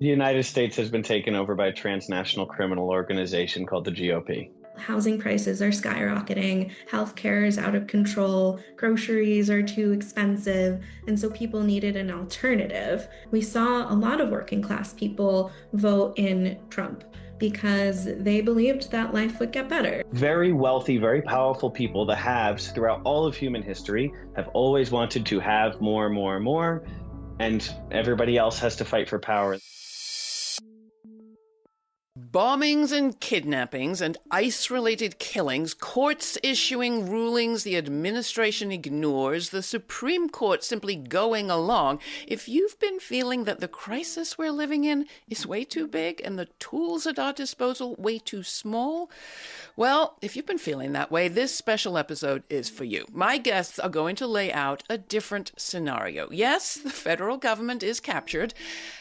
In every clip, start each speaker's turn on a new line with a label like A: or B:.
A: The United States has been taken over by a transnational criminal organization called the GOP.
B: Housing prices are skyrocketing, healthcare is out of control, groceries are too expensive, and so people needed an alternative. We saw a lot of working class people vote in Trump because they believed that life would get better.
A: Very wealthy, very powerful people, the haves throughout all of human history, have always wanted to have more, more, more, and everybody else has to fight for power.
C: Bombings and kidnappings and ICE-related killings, courts issuing rulings the administration ignores, the Supreme Court simply going along. If you've been feeling that the crisis we're living in is way too big and the tools at our disposal way too small, well, if you've been feeling that way, this special episode is for you. My guests are going to lay out a different scenario. Yes, the federal government is captured,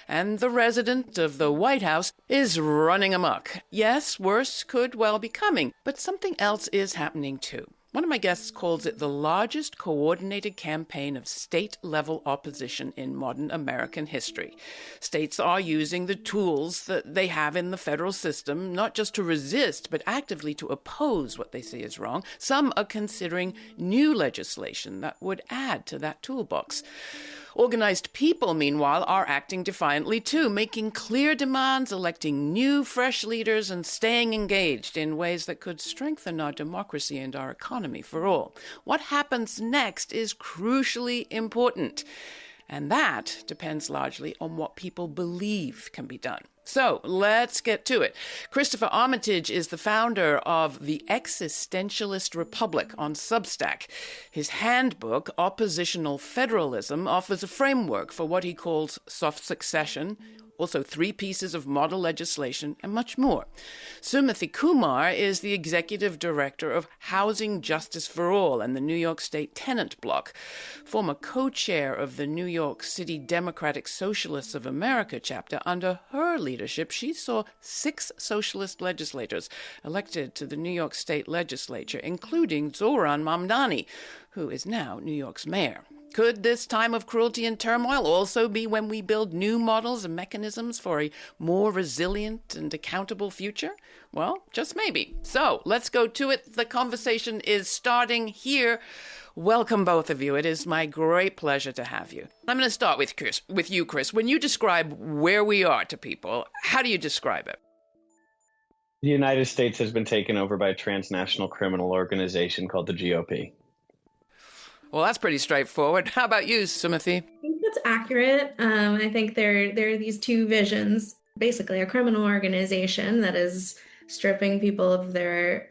C: and the resident of the White House is running amok. Yes, worse could well be coming, but something else is happening too. One of my guests calls it the largest coordinated campaign of state-level opposition in modern American history. States are using the tools that they have in the federal system, not just to resist, but actively to oppose what they see is wrong. Some are considering new legislation that would add to that toolbox. Organized people, meanwhile, are acting defiantly too, making clear demands, electing new, fresh leaders, and staying engaged in ways that could strengthen our democracy and our economy for all. What happens next is crucially important, and that depends largely on what people believe can be done. So let's get to it. Christopher Armitage is the founder of the Existentialist Republic on Substack. His handbook, Oppositional Federalism, offers a framework for what he calls soft succession, also 3 pieces of model legislation, and much more. Sumathy Kumar is the executive director of Housing Justice for All and the New York State Tenant Bloc, former co-chair of the New York City Democratic Socialists of America chapter. Under her leadership, she saw 6 socialist legislators elected to the New York State Legislature, including Zohran Mamdani, who is now New York's mayor. Could this time of cruelty and turmoil also be when we build new models and mechanisms for a more resilient and accountable future? Well, just maybe. So let's go to it. The conversation is starting here. Welcome, both of you. It is my great pleasure to have you. I'm going to start with you, Chris. When you describe where we are to people, how do you describe it?
A: The United States has been taken over by a transnational criminal organization called the GOP.
C: Well, that's pretty straightforward. How about you, Sumathy?
B: I think that's accurate. I think there are these two visions. Basically, a criminal organization that is stripping people of their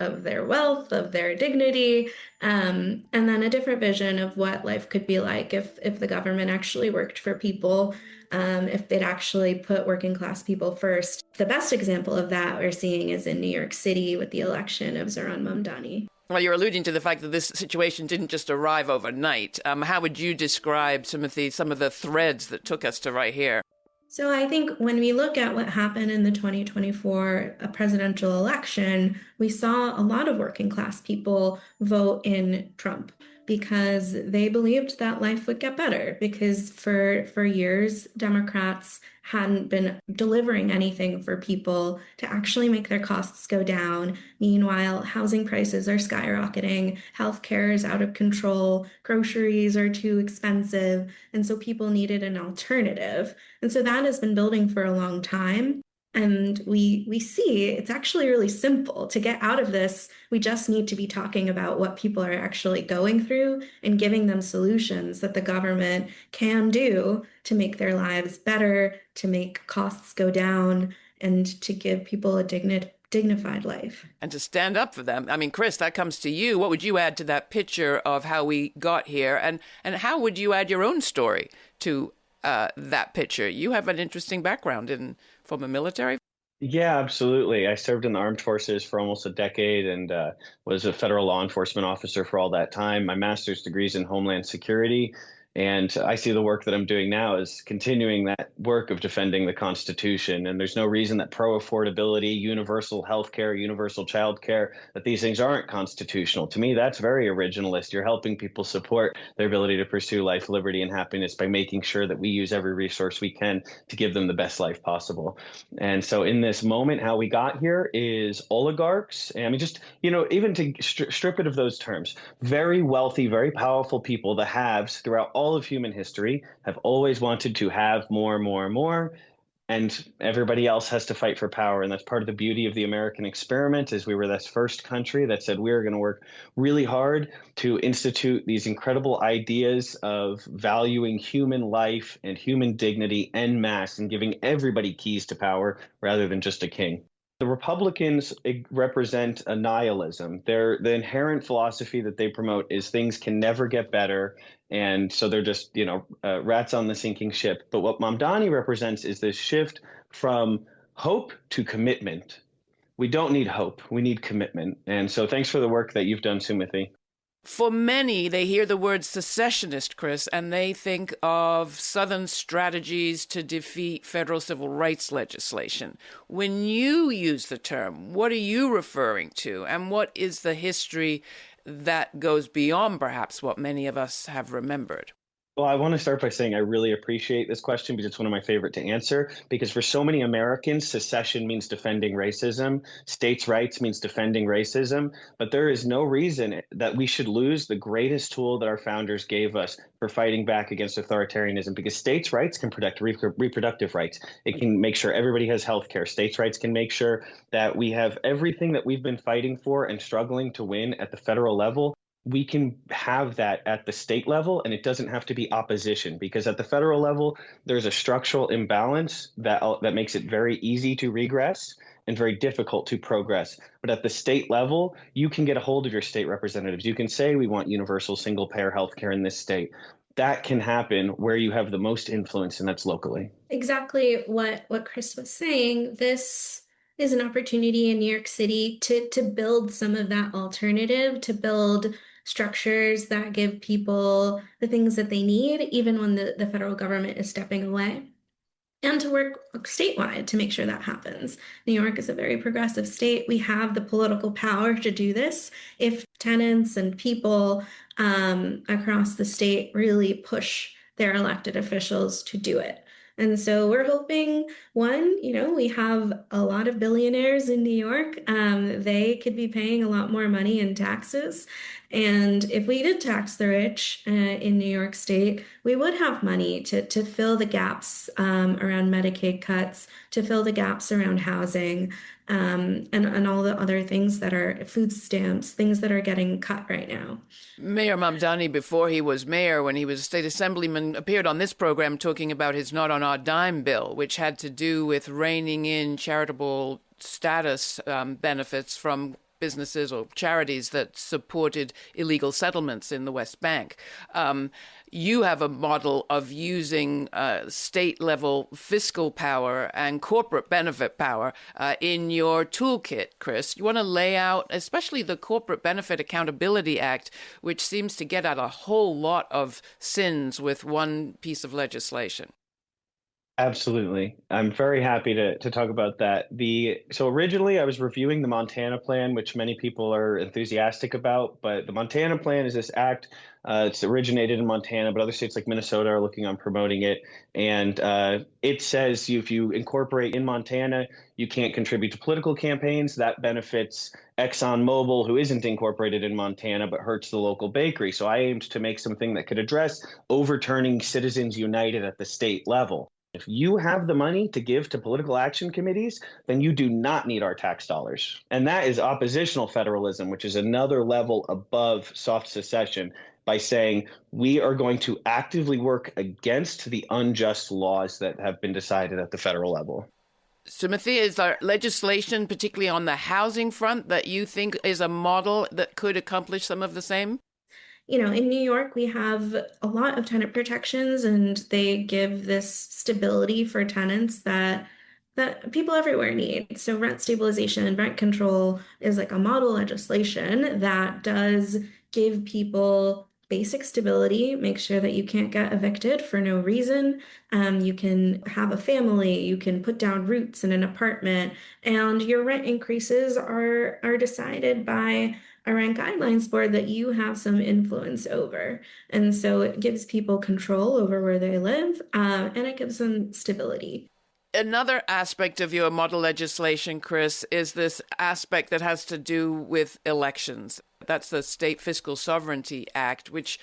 B: wealth, of their dignity, and then a different vision of what life could be like if the government actually worked for people, if they'd actually put working class people first. The best example of that we're seeing is in New York City with the election of Zohran Mamdani.
C: Well, you're alluding to the fact that this situation didn't just arrive overnight. How would you describe, Sumathy, some of the threads that took us to right here?
B: So I think when we look at what happened in the 2024 presidential election, we saw a lot of working class people vote in Trump because they believed that life would get better, because for years, Democrats hadn't been delivering anything for people to actually make their costs go down. Meanwhile, housing prices are skyrocketing, healthcare is out of control, groceries are too expensive, and so people needed an alternative. And so that has been building for a long time. And we see it's actually really simple. To get out of this, we just need to be talking about what people are actually going through and giving them solutions that the government can do to make their lives better, to make costs go down, and to give people a dignified life.
C: And to stand up for them. I mean, Chris, that comes to you. What would you add to that picture of how we got here? And how would you add your own story to that picture? You have an interesting background in former military.
A: Yeah, absolutely. I served in the armed forces for almost a decade and was a federal law enforcement officer for all that time. My master's degree is in Homeland Security. And I see the work that I'm doing now as continuing that work of defending the Constitution. And there's no reason that pro-affordability, universal health care, universal child care, that these things aren't constitutional. To me, that's very originalist. You're helping people support their ability to pursue life, liberty, and happiness by making sure that we use every resource we can to give them the best life possible. And so in this moment, how we got here is oligarchs. And I mean, just, even to strip it of those terms, very wealthy, very powerful people, the haves throughout all of human history, have always wanted to have more, more, more. And everybody else has to fight for power. And that's part of the beauty of the American experiment is we were this first country that said we're going to work really hard to institute these incredible ideas of valuing human life and human dignity en masse and giving everybody keys to power rather than just a king. The Republicans represent a nihilism. The inherent philosophy that they promote is things can never get better. And so they're just, rats on the sinking ship. But what Mamdani represents is this shift from hope to commitment. We don't need hope. We need commitment. And so thanks for the work that you've done, Sumathy.
C: For many, they hear the word secessionist, Chris, and they think of Southern strategies to defeat federal civil rights legislation. When you use the term, what are you referring to? And what is the history that goes beyond perhaps what many of us have remembered?
A: Well, I want to start by saying I really appreciate this question because it's one of my favorite to answer. Because for so many Americans, secession means defending racism. States' rights means defending racism. But there is no reason that we should lose the greatest tool that our founders gave us for fighting back against authoritarianism, because states' rights can protect reproductive rights. It can make sure everybody has health care. States' rights can make sure that we have everything that we've been fighting for and struggling to win at the federal level. We can have that at the state level, and it doesn't have to be opposition, because at the federal level, there's a structural imbalance that makes it very easy to regress and very difficult to progress. But at the state level, you can get a hold of your state representatives. You can say, we want universal single-payer healthcare in this state. That can happen where you have the most influence, and that's locally.
B: Exactly what Chris was saying. This is an opportunity in New York City to build some of that alternative, to build structures that give people the things that they need, even when the federal government is stepping away, and to work statewide to make sure that happens. New York is a very progressive state. We have the political power to do this if tenants and people across the state really push their elected officials to do it. And so we're hoping, one, we have a lot of billionaires in New York. They could be paying a lot more money in taxes. And if we did tax the rich in New York State, we would have money to fill the gaps around Medicaid cuts, to fill the gaps around housing, and all the other things that are food stamps, things that are getting cut right now.
C: Mayor Mamdani, before he was mayor, when he was a state assemblyman, appeared on this program talking about his Not on Our Dime bill, which had to do with reining in charitable status benefits from businesses or charities that supported illegal settlements in the West Bank. You have a model of using state-level fiscal power and corporate benefit power in your toolkit, Chris. You want to lay out, especially the Corporate Benefit Accountability Act, which seems to get at a whole lot of sins with one piece of legislation.
A: Absolutely. I'm very happy to talk about that. So originally I was reviewing the Montana plan, which many people are enthusiastic about, but the Montana plan is this act. It's originated in Montana, but other states like Minnesota are looking on promoting it. And it says if you incorporate in Montana, you can't contribute to political campaigns. That benefits ExxonMobil, who isn't incorporated in Montana, but hurts the local bakery. So I aimed to make something that could address overturning Citizens United at the state level. If you have the money to give to political action committees, then you do not need our tax dollars. And that is oppositional federalism, which is another level above soft secession, by saying we are going to actively work against the unjust laws that have been decided at the federal level.
C: Sumathy, is there legislation, particularly on the housing front, that you think is a model that could accomplish some of the same?
B: In New York, we have a lot of tenant protections, and they give this stability for tenants that people everywhere need. So rent stabilization and rent control is like a model legislation that does give people basic stability, make sure that you can't get evicted for no reason. You can have a family, you can put down roots in an apartment, and your rent increases are decided by a rent guidelines board that you have some influence over. And so it gives people control over where they live, and it gives them stability.
C: Another aspect of your model legislation, Chris, is this aspect that has to do with elections. That's the State Fiscal Sovereignty Act, which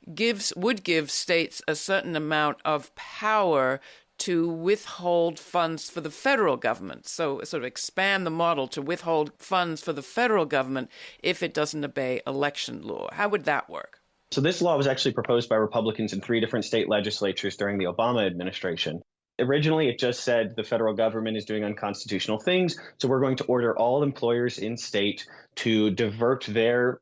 C: would give states a certain amount of power to withhold funds for the federal government. So sort of expand the model to withhold funds for the federal government if it doesn't obey election law. How would that work?
A: So this law was actually proposed by Republicans in 3 different state legislatures during the Obama administration. Originally, it just said the federal government is doing unconstitutional things, so we're going to order all employers in state to divert their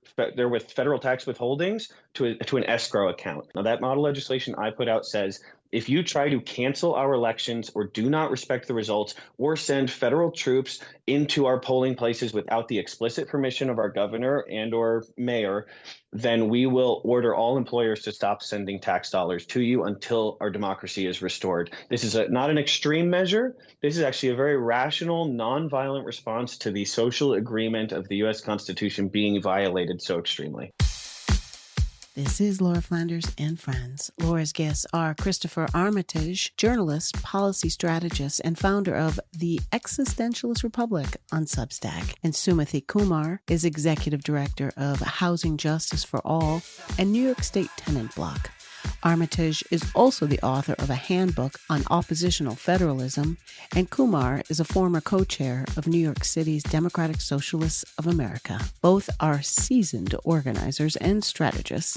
A: federal tax withholdings to an escrow account. Now, that model legislation I put out says, if you try to cancel our elections or do not respect the results or send federal troops into our polling places without the explicit permission of our governor and or mayor, then we will order all employers to stop sending tax dollars to you until our democracy is restored. This is not an extreme measure. This is actually a very rational, nonviolent response to the social agreement of the U.S. Constitution being violated so extremely.
D: This is Laura Flanders and Friends. Laura's guests are Christopher Armitage, journalist, policy strategist, and founder of the Existentialist Republic on Substack, and Sumathy Kumar is executive director of Housing Justice for All and New York State Tenant Bloc. Armitage is also the author of a handbook on oppositional federalism, and Kumar is a former co-chair of New York City's Democratic Socialists of America. Both are seasoned organizers and strategists,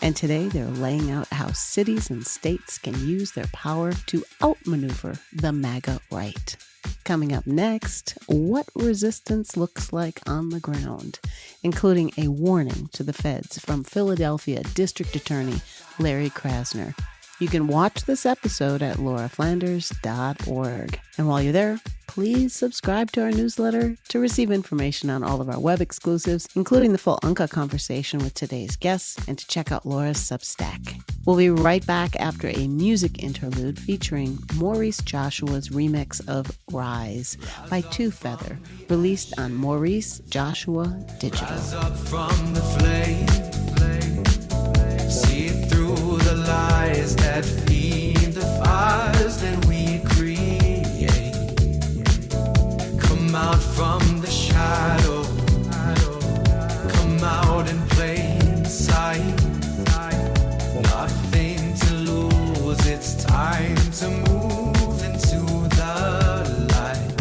D: and today they're laying out how cities and states can use their power to outmaneuver the MAGA right. Coming up next, what resistance looks like on the ground, including a warning to the feds from Philadelphia District Attorney Larry Krasner. You can watch this episode at lauraflanders.org. And while you're there, please subscribe to our newsletter to receive information on all of our web exclusives, including the full Unca conversation with today's guests, and to check out Laura's Substack. We'll be right back after a music interlude featuring Maurice Joshua's remix of Rise by Two Feather, released on Maurice Joshua Digital.
E: Rise up from the flame, see through the lies that feed the fires that we create. Come out from the shadow, come out in plain sight. Nothing to lose, it's time to move into the light.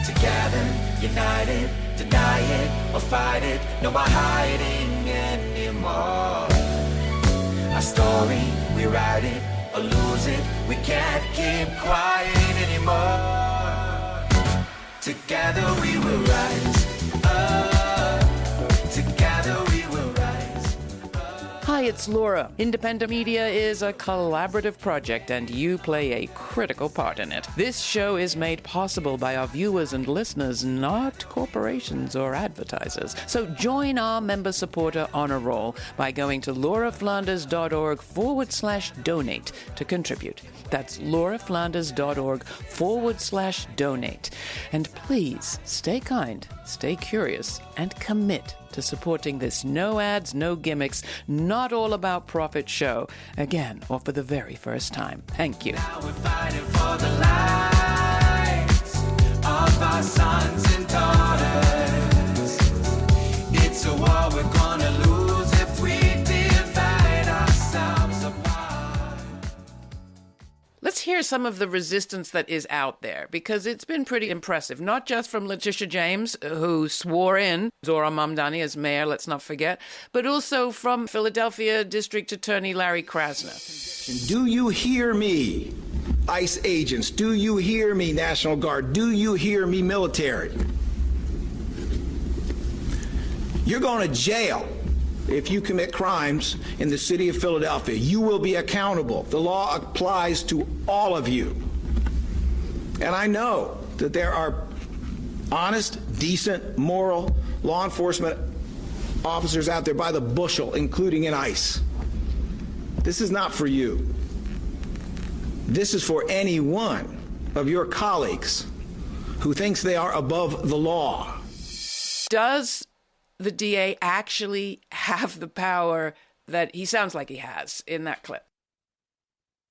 E: Together, united, deny it or fight it, no more hiding anymore. Our story, we write it or lose it, we can't keep quiet anymore. Together we will rise up, together we will rise up.
C: Hi, it's Laura. Independent media is a collaborative project, and you play a critical part in it. This show is made possible by our viewers and listeners, not corporations or advertisers. So join our member supporter honor roll by going to lauraflanders.org/donate to contribute. That's lauraflanders.org/donate. And please stay kind, stay curious, and commit to supporting this no ads, no gimmicks, not all about profit show, again, or for the very first time. Thank you.
E: Now we're fighting for the lives of our sons and daughters. It's a war we're gonna lose if we divide ourselves apart.
C: Let's hear some of the resistance that is out there, because it's been pretty impressive, not just from Letitia James, who swore in Zohran Mamdani as mayor, let's not forget, but also from Philadelphia District Attorney Larry Krasner.
F: Do you hear me, ICE agents? Do you hear me, National Guard? Do you hear me, military? You're going to jail if you commit crimes in the city of Philadelphia. You will be accountable. The law applies to all of you. And I know that there are honest, decent, moral law enforcement officers out there by the bushel, including in ICE. This is not for you. This is for any one of your colleagues who thinks they are above the law.
C: Does the DA actually have the power that he sounds like he has in that clip?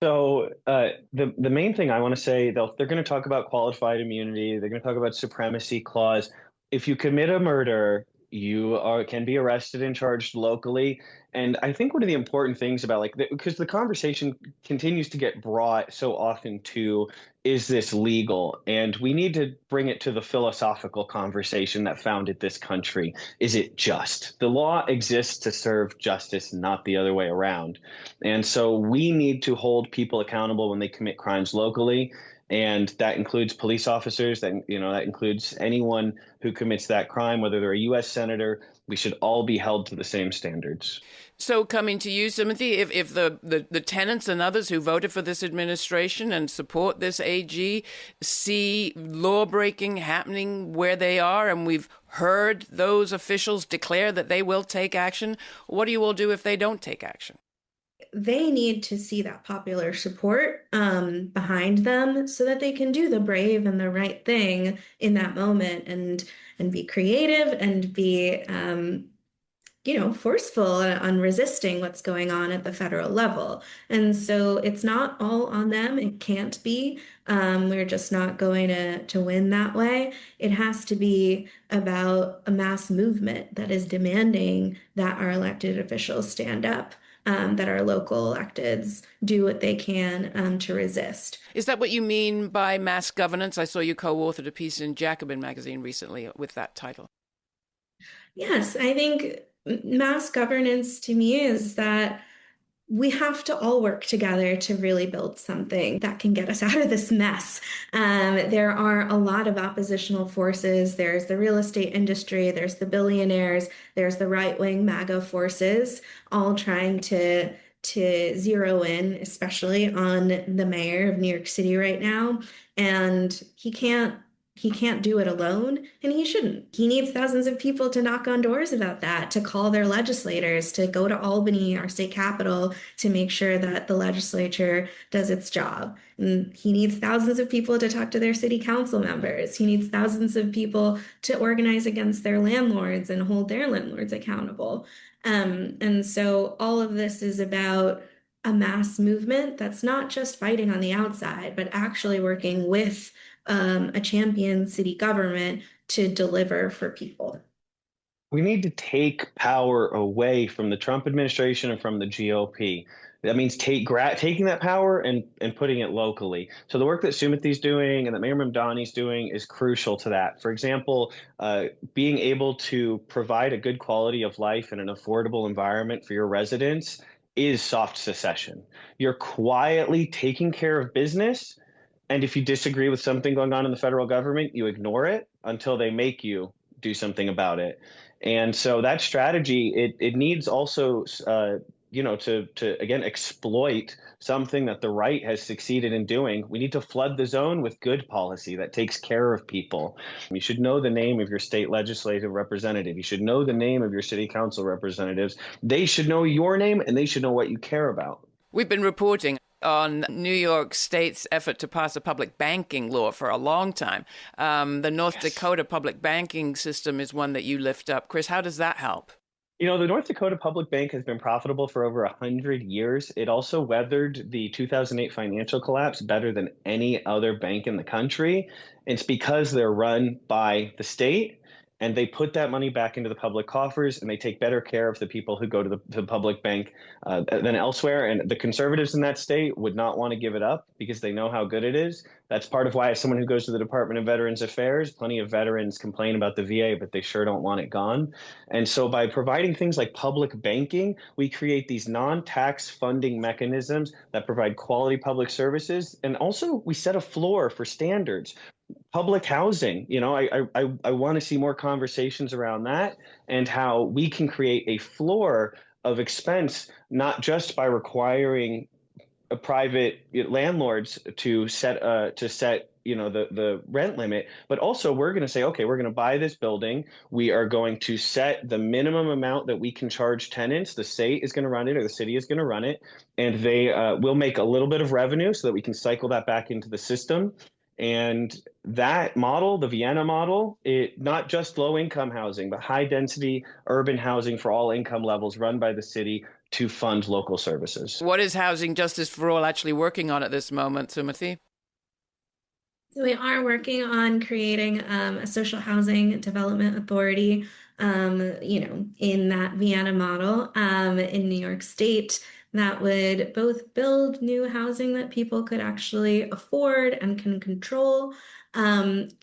A: So the main thing I want to say, they're going to talk about qualified immunity. They're going to talk about supremacy clause. If you commit a murder, you can be arrested and charged locally. And I think one of the important things about because the conversation continues to get brought so often to, is this legal? And we need to bring it to the philosophical conversation that founded this country. Is it just? The law exists to serve justice, not the other way around. And so we need to hold people accountable when they commit crimes locally. And that includes police officers, that includes anyone who commits that crime, whether they're a U.S. senator. We should all be held to the same standards.
C: So coming to you, Sumathy, if the tenants and others who voted for this administration and support this AG see law-breaking happening where they are, and we've heard those officials declare that they will take action, what do you all do if they don't take action?
B: They need to see that popular support behind them so that they can do the brave and the right thing in that moment and be creative and be forceful on resisting what's going on at the federal level. And so it's not all on them. It can't be. We're just not going to win that way. It has to be about a mass movement that is demanding that our elected officials stand up. That our local electeds do what they can to resist.
C: Is that what you mean by mass governance? I saw you co-authored a piece in Jacobin magazine recently with that title.
B: Yes, I think mass governance to me is that we have to all work together to really build something that can get us out of this mess. There are a lot of oppositional forces. There's the real estate industry, there's the billionaires, there's the right-wing MAGA forces, all trying to zero in, especially on the mayor of New York City right now. And he can't do it alone, and he shouldn't. He needs thousands of people to knock on doors about that, to call their legislators, to go to Albany, our state capital, to make sure that the legislature does its job. And he needs thousands of people to talk to their city council members. He needs thousands of people to organize against their landlords and hold their landlords accountable. And so all of this is about a mass movement that's not just fighting on the outside, but actually working with a champion city government to deliver for people.
A: We need to take power away from the Trump administration and from the GOP. That means taking that power and putting it locally. So the work that Sumathy's doing and that Mayor Mamdani's doing is crucial to that. For example, being able to provide a good quality of life and an affordable environment for your residents is soft secession. You're quietly taking care of business. And if you disagree with something going on in the federal government, you ignore it until they make you do something about it. And so that strategy, it needs also, to again, exploit something that the right has succeeded in doing. We need to flood the zone with good policy that takes care of people. You should know the name of your state legislative representative. You should know the name of your city council representatives. They should know your name, and they should know what you care about.
C: We've been reporting on New York State's effort to pass a public banking law for a long time. The North Dakota public banking system is one that you lift up. Chris, how does that help?
A: The North Dakota Public Bank has been profitable for over 100 years. It also weathered the 2008 financial collapse better than any other bank in the country. It's because they're run by the state, and they put that money back into the public coffers, and they take better care of the people who go to the public bank than elsewhere. And the conservatives in that state would not want to give it up because they know how good it is. That's part of why, as someone who goes to the Department of Veterans Affairs, plenty of veterans complain about the VA, but they sure don't want it gone. And so by providing things like public banking, we create these non-tax funding mechanisms that provide quality public services. And also we set a floor for standards. Public housing, I want to see more conversations around that and how we can create a floor of expense, not just by requiring private landlords to set the rent limit, but also we're going to say, okay, we're going to buy this building. We are going to set the minimum amount that we can charge tenants. The state is going to run it, or the city is going to run it, and they will make a little bit of revenue so that we can cycle that back into the system. And that model, the Vienna model, it not just low income housing, but high density urban housing for all income levels run by the city to fund local services.
C: What is Housing Justice for All actually working on at this moment, Sumathy?
B: So we are working on creating a social housing development authority, in that Vienna model in New York State, that would both build new housing that people could actually afford and can control, and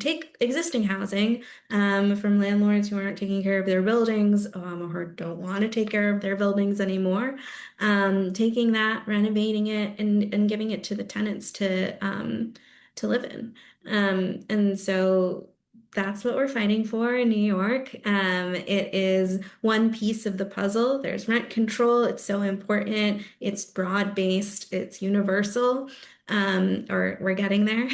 B: take existing housing from landlords who aren't taking care of their buildings, or don't want to take care of their buildings anymore, taking that, renovating it, and giving it to the tenants to live in. And so that's what we're fighting for in New York. It is one piece of the puzzle. There's rent control. It's so important. It's broad-based. It's universal. Or we're getting there.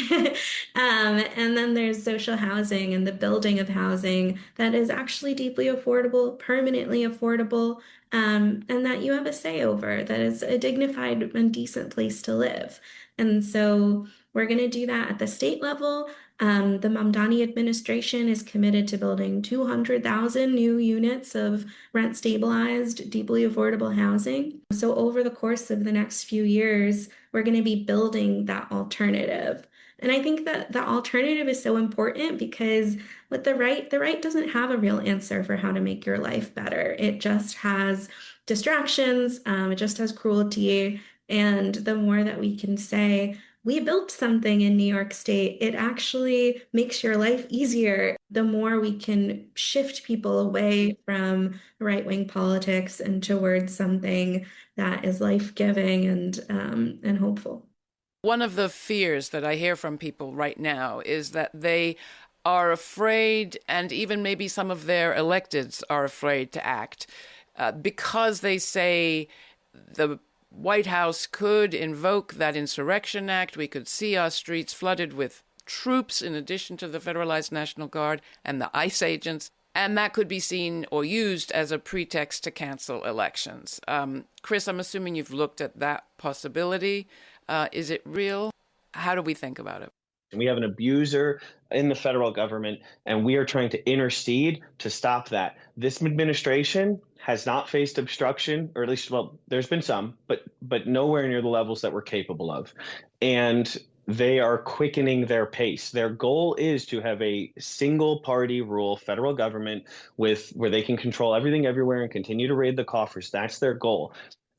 B: And then there's social housing and the building of housing that is actually deeply affordable, permanently affordable, and that you have a say over, that is a dignified and decent place to live. And so we're going to do that at the state level. The Mamdani administration is committed to building 200,000 new units of rent-stabilized, deeply affordable housing. So over the course of the next few years, we're going to be building that alternative. And I think that the alternative is so important because with the right doesn't have a real answer for how to make your life better. It just has distractions, it just has cruelty. And the more that we can say, we built something in New York State, it actually makes your life easier, the more we can shift people away from right-wing politics and towards something that is life-giving and hopeful.
C: One of the fears that I hear from people right now is that they are afraid, and even maybe some of their electeds are afraid to act, because they say the White House could invoke that Insurrection Act. We could see our streets flooded with troops in addition to the Federalized National Guard and the ICE agents. And that could be seen or used as a pretext to cancel elections. Chris, I'm assuming you've looked at that possibility. Is it real? How do we think about it?
A: We have an abuser in the federal government, and we are trying to intercede to stop that. This administration has not faced obstruction, or at least, well, there's been some, but nowhere near the levels that we're capable of. And they are quickening their pace. Their goal is to have a single party rule federal government where they can control everything everywhere and continue to raid the coffers. That's their goal.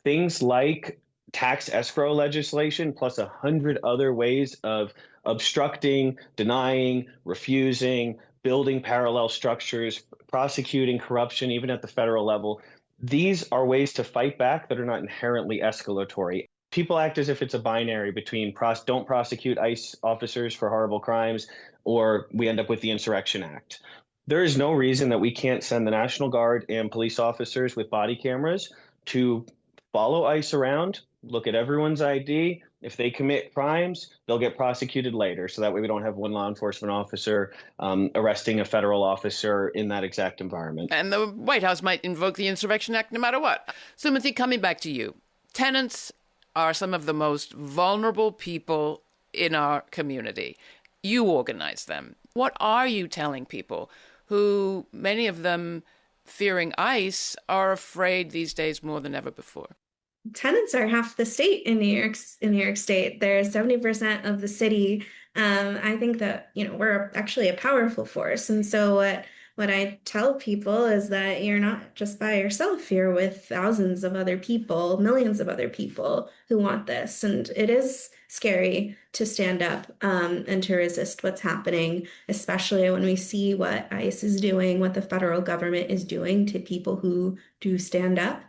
A: Things like tax escrow legislation, plus 100 other ways of obstructing, denying, refusing, building parallel structures, prosecuting corruption, even at the federal level. These are ways to fight back that are not inherently escalatory. People act as if it's a binary between don't prosecute ICE officers for horrible crimes, or we end up with the Insurrection Act. There is no reason that we can't send the National Guard and police officers with body cameras to follow ICE around, look at everyone's ID. If they commit crimes, they'll get prosecuted later. So that way we don't have one law enforcement officer arresting a federal officer in that exact environment.
C: And the White House might invoke the Insurrection Act no matter what. Sumathy, coming back to you. Tenants are some of the most vulnerable people in our community. You organize them. What are you telling people who, many of them fearing ICE, are afraid these days more than ever before?
B: Tenants are half the state in New York State. They're 70% of the city. I think that, we're actually a powerful force. And so what I tell people is that you're not just by yourself. You're with thousands of other people, millions of other people who want this. And it is scary to stand up and to resist what's happening, especially when we see what ICE is doing, what the federal government is doing to people who do stand up.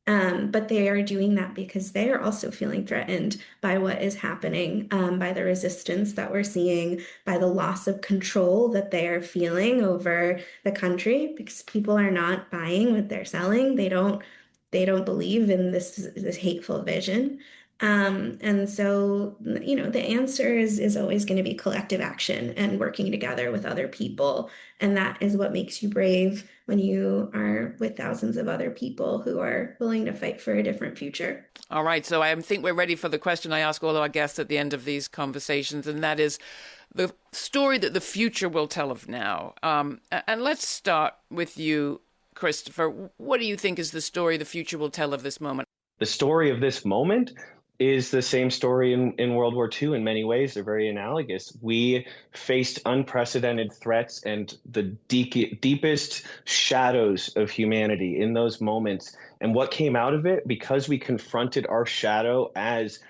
B: But they are doing that because they are also feeling threatened by what is happening, by the resistance that we're seeing, by the loss of control that they are feeling over the country, because people are not buying what they're selling. They don't believe in this hateful vision. And so, the answer is always going to be collective action and working together with other people. And that is what makes you brave when you are with thousands of other people who are willing to fight for a different future.
C: All right. So I think we're ready for the question I ask all our guests at the end of these conversations, and that is the story that the future will tell of now. And let's start with you, Christopher. What do you think is the story the future will tell of this moment?
A: The story of this moment is the same story in World War II in many ways. They're very analogous. We faced unprecedented threats and the deepest shadows of humanity in those moments. And what came out of it, because we confronted our shadow as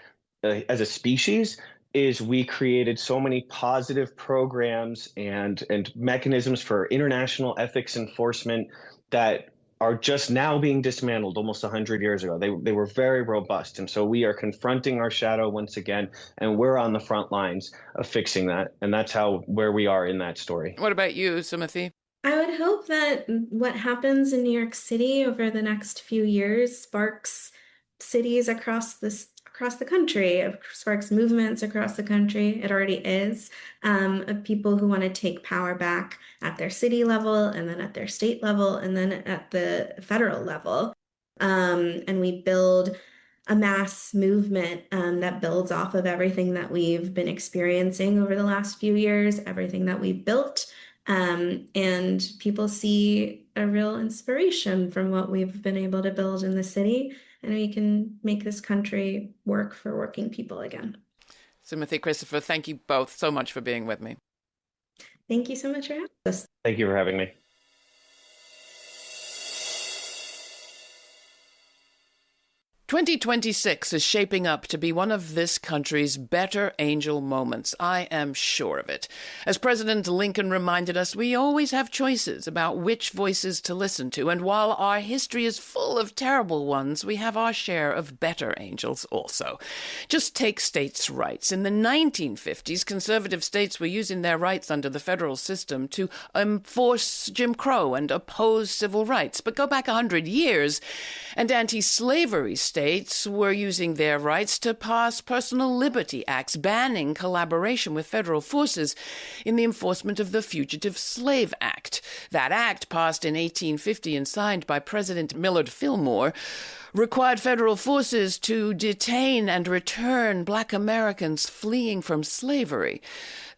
A: a species, is we created so many positive programs and mechanisms for international ethics enforcement that are just now being dismantled almost 100 years ago. They were very robust. And so we are confronting our shadow once again, and we're on the front lines of fixing that. And that's where we are in that story.
C: What about you, Sumathy?
B: I would hope that what happens in New York City over the next few years sparks cities across the country, sparks movements across the country. It already is, of people who want to take power back at their city level, and then at their state level, and then at the federal level. And we build a mass movement that builds off of everything that we've been experiencing over the last few years, everything that we've built. And people see a real inspiration from what we've been able to build in the city, and we can make this country work for working people again.
C: Sumathy, Christopher, thank you both so much for being with me.
B: Thank you so much for having us.
A: Thank you for having me.
C: 2026 is shaping up to be one of this country's better angel moments. I am sure of it. As President Lincoln reminded us, we always have choices about which voices to listen to. And while our history is full of terrible ones, we have our share of better angels also. Just take states' rights. In the 1950s, conservative states were using their rights under the federal system to enforce Jim Crow and oppose civil rights. But go back 100 years, and anti-slavery states were using their rights to pass personal liberty acts banning collaboration with federal forces in the enforcement of the Fugitive Slave Act. That act, passed in 1850 and signed by President Millard Fillmore, required federal forces to detain and return Black Americans fleeing from slavery.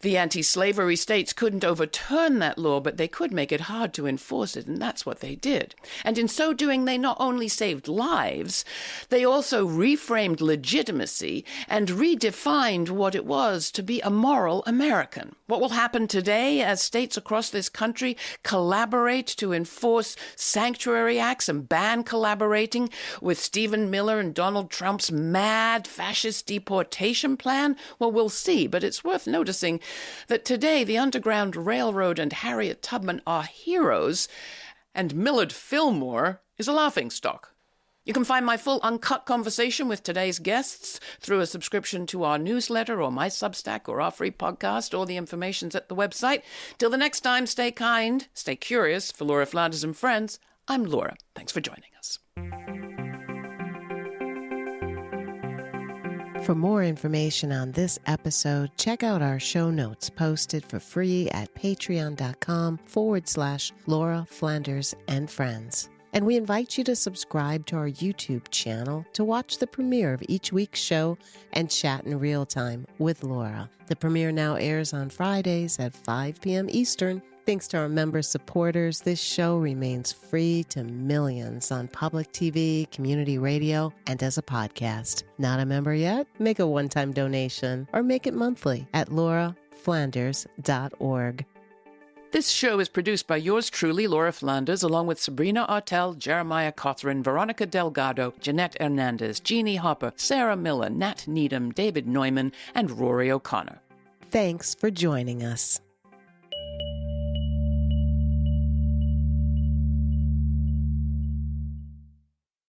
C: The anti-slavery states couldn't overturn that law, but they could make it hard to enforce it, and that's what they did. And in so doing, they not only saved lives, they also reframed legitimacy and redefined what it was to be a moral American. What will happen today as states across this country collaborate to enforce sanctuary acts and ban collaborating with Stephen Miller and Donald Trump's mad fascist deportation plan? Well, we'll see, but it's worth noticing that today the Underground Railroad and Harriet Tubman are heroes, and Millard Fillmore is a laughingstock. You can find my full uncut conversation with today's guests through a subscription to our newsletter or my Substack or our free podcast. All the information's at the website. Till the next time, stay kind, stay curious. For Laura Flanders and friends, I'm Laura. Thanks for joining us.
D: For more information on this episode, check out our show notes posted for free at patreon.com/Laura Flanders and Friends. And we invite you to subscribe to our YouTube channel to watch the premiere of each week's show and chat in real time with Laura. The premiere now airs on Fridays at 5 p.m. Eastern. Thanks to our member supporters, this show remains free to millions on public TV, community radio, and as a podcast. Not a member yet? Make a one-time donation or make it monthly at lauraflanders.org.
C: This show is produced by yours truly, Laura Flanders, along with Sabrina Artel, Jeremiah Cothran, Veronica Delgado, Jeanette Hernandez, Jeannie Hopper, Sarah Miller, Nat Needham, David Neumann, and Rory O'Connor.
D: Thanks for joining us.